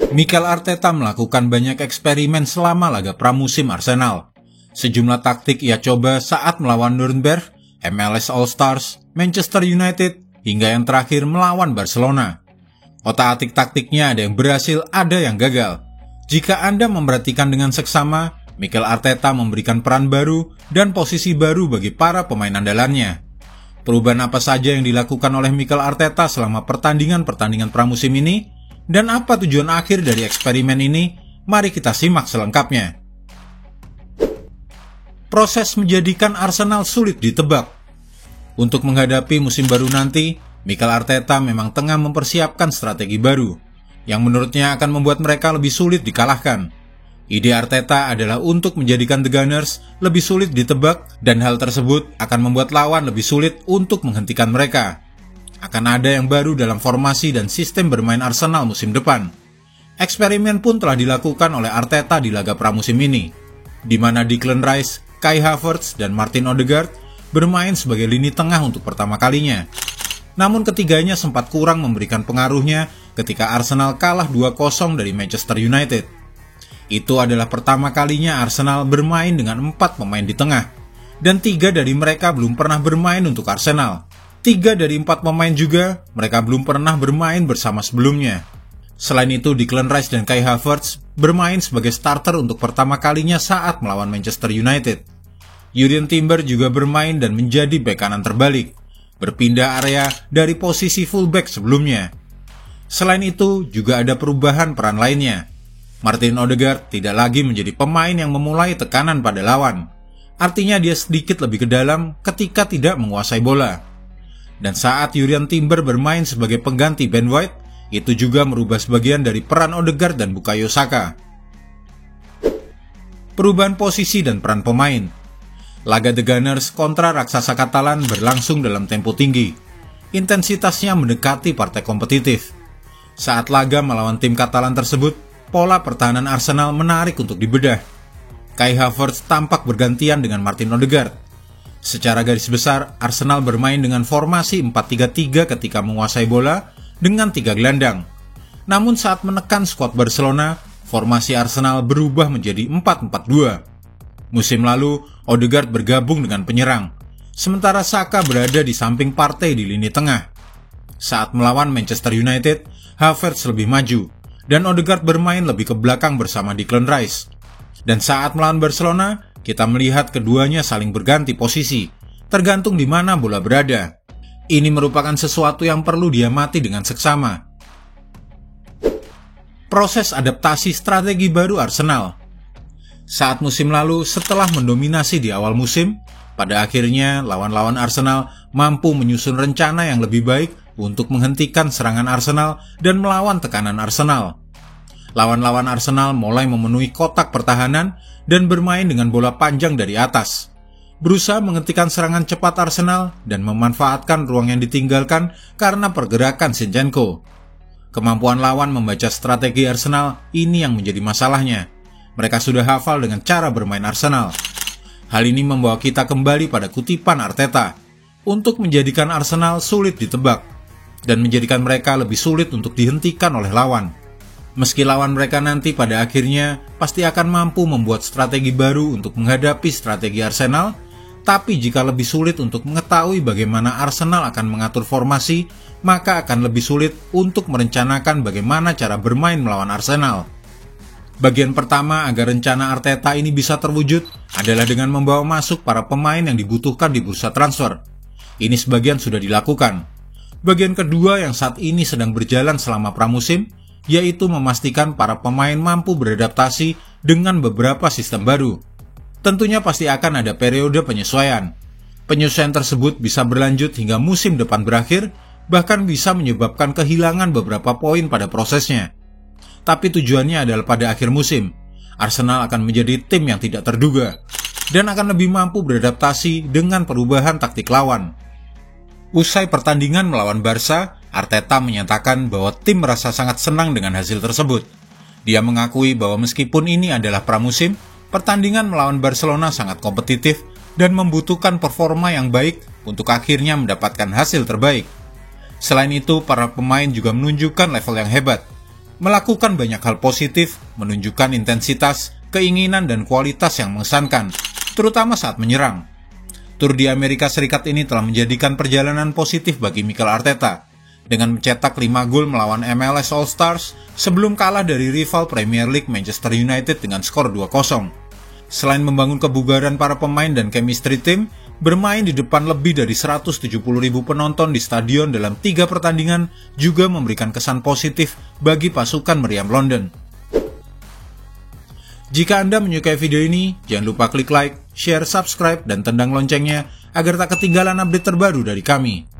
Mikel Arteta melakukan banyak eksperimen selama laga pramusim Arsenal. Sejumlah taktik ia coba saat melawan Nuremberg, MLS All Stars, Manchester United, hingga yang terakhir melawan Barcelona. Otak-atik taktiknya ada yang berhasil, ada yang gagal. Jika Anda memperhatikan dengan seksama, Mikel Arteta memberikan peran baru dan posisi baru bagi para pemain andalannya. Perubahan apa saja yang dilakukan oleh Mikel Arteta selama pertandingan-pertandingan pramusim ini? Dan apa tujuan akhir dari eksperimen ini? Mari kita simak selengkapnya. Proses menjadikan Arsenal sulit ditebak. Untuk menghadapi musim baru nanti, Mikel Arteta memang tengah mempersiapkan strategi baru, yang menurutnya akan membuat mereka lebih sulit dikalahkan. Ide Arteta adalah untuk menjadikan The Gunners lebih sulit ditebak, dan hal tersebut akan membuat lawan lebih sulit untuk menghentikan mereka. Akan ada yang baru dalam formasi dan sistem bermain Arsenal musim depan. Eksperimen pun telah dilakukan oleh Arteta di laga pramusim ini, di mana Declan Rice, Kai Havertz, dan Martin Odegaard bermain sebagai lini tengah untuk pertama kalinya. Namun ketiganya sempat kurang memberikan pengaruhnya ketika Arsenal kalah 2-0 dari Manchester United. Itu adalah pertama kalinya Arsenal bermain dengan 4 pemain di tengah, dan 3 dari mereka belum pernah bermain untuk Arsenal. 3 dari 4 pemain juga mereka belum pernah bermain bersama sebelumnya. Selain itu, Declan Rice dan Kai Havertz bermain sebagai starter untuk pertama kalinya saat melawan Manchester United. Jurrien Timber juga bermain dan menjadi bek kanan terbalik, berpindah area dari posisi fullback sebelumnya. Selain itu, juga ada perubahan peran lainnya. Martin Odegaard tidak lagi menjadi pemain yang memulai tekanan pada lawan. Artinya dia sedikit lebih ke dalam ketika tidak menguasai bola. Dan saat Jurrien Timber bermain sebagai pengganti Ben White, itu juga merubah sebagian dari peran Odegaard dan Bukayo Saka. Perubahan posisi dan peran pemain. Laga The Gunners kontra raksasa Katalan berlangsung dalam tempo tinggi. Intensitasnya mendekati partai kompetitif. Saat laga melawan tim Katalan tersebut, pola pertahanan Arsenal menarik untuk dibedah. Kai Havertz tampak bergantian dengan Martin Odegaard. Secara garis besar, Arsenal bermain dengan formasi 4-3-3 ketika menguasai bola dengan 3 gelandang. Namun saat menekan skuad Barcelona, formasi Arsenal berubah menjadi 4-4-2. Musim lalu, Odegaard bergabung dengan penyerang, sementara Saka berada di samping Partey di lini tengah. Saat melawan Manchester United, Havertz lebih maju, dan Odegaard bermain lebih ke belakang bersama Declan Rice. Dan saat melawan Barcelona, kita melihat keduanya saling berganti posisi, tergantung di mana bola berada. Ini merupakan sesuatu yang perlu diamati dengan seksama. Proses adaptasi strategi baru Arsenal. Saat musim lalu, setelah mendominasi di awal musim, pada akhirnya lawan-lawan Arsenal mampu menyusun rencana yang lebih baik untuk menghentikan serangan Arsenal dan melawan tekanan Arsenal. Lawan-lawan Arsenal mulai memenuhi kotak pertahanan dan bermain dengan bola panjang dari atas, berusaha menghentikan serangan cepat Arsenal dan memanfaatkan ruang yang ditinggalkan karena pergerakan Zinchenko. Kemampuan lawan membaca strategi Arsenal ini yang menjadi masalahnya. Mereka sudah hafal dengan cara bermain Arsenal. Hal ini membawa kita kembali pada kutipan Arteta untuk menjadikan Arsenal sulit ditebak dan menjadikan mereka lebih sulit untuk dihentikan oleh lawan. Meski lawan mereka nanti pada akhirnya pasti akan mampu membuat strategi baru untuk menghadapi strategi Arsenal, tapi jika lebih sulit untuk mengetahui bagaimana Arsenal akan mengatur formasi, maka akan lebih sulit untuk merencanakan bagaimana cara bermain melawan Arsenal. Bagian pertama agar rencana Arteta ini bisa terwujud adalah dengan membawa masuk para pemain yang dibutuhkan di bursa transfer. Ini sebagian sudah dilakukan. Bagian kedua yang saat ini sedang berjalan selama pramusim, yaitu memastikan para pemain mampu beradaptasi dengan beberapa sistem baru. Tentunya pasti akan ada periode penyesuaian. Penyesuaian tersebut bisa berlanjut hingga musim depan berakhir, bahkan bisa menyebabkan kehilangan beberapa poin pada prosesnya. Tapi tujuannya adalah pada akhir musim, Arsenal akan menjadi tim yang tidak terduga, dan akan lebih mampu beradaptasi dengan perubahan taktik lawan. Usai pertandingan melawan Barca, Arteta menyatakan bahwa tim merasa sangat senang dengan hasil tersebut. Dia mengakui bahwa meskipun ini adalah pramusim, pertandingan melawan Barcelona sangat kompetitif dan membutuhkan performa yang baik untuk akhirnya mendapatkan hasil terbaik. Selain itu, para pemain juga menunjukkan level yang hebat. melakukan banyak hal positif, menunjukkan intensitas, keinginan dan kualitas yang mengesankan, terutama saat menyerang. Tur di Amerika Serikat ini telah menjadikan perjalanan positif bagi Mikel Arteta, dengan mencetak 5 gol melawan MLS All Stars sebelum kalah dari rival Premier League Manchester United dengan skor 2-0. Selain membangun kebugaran para pemain dan chemistry tim, bermain di depan lebih dari 170.000 penonton di stadion dalam 3 pertandingan juga memberikan kesan positif bagi pasukan meriam London. Jika Anda menyukai video ini, jangan lupa klik like, share, subscribe, dan tendang loncengnya agar tak ketinggalan update terbaru dari kami.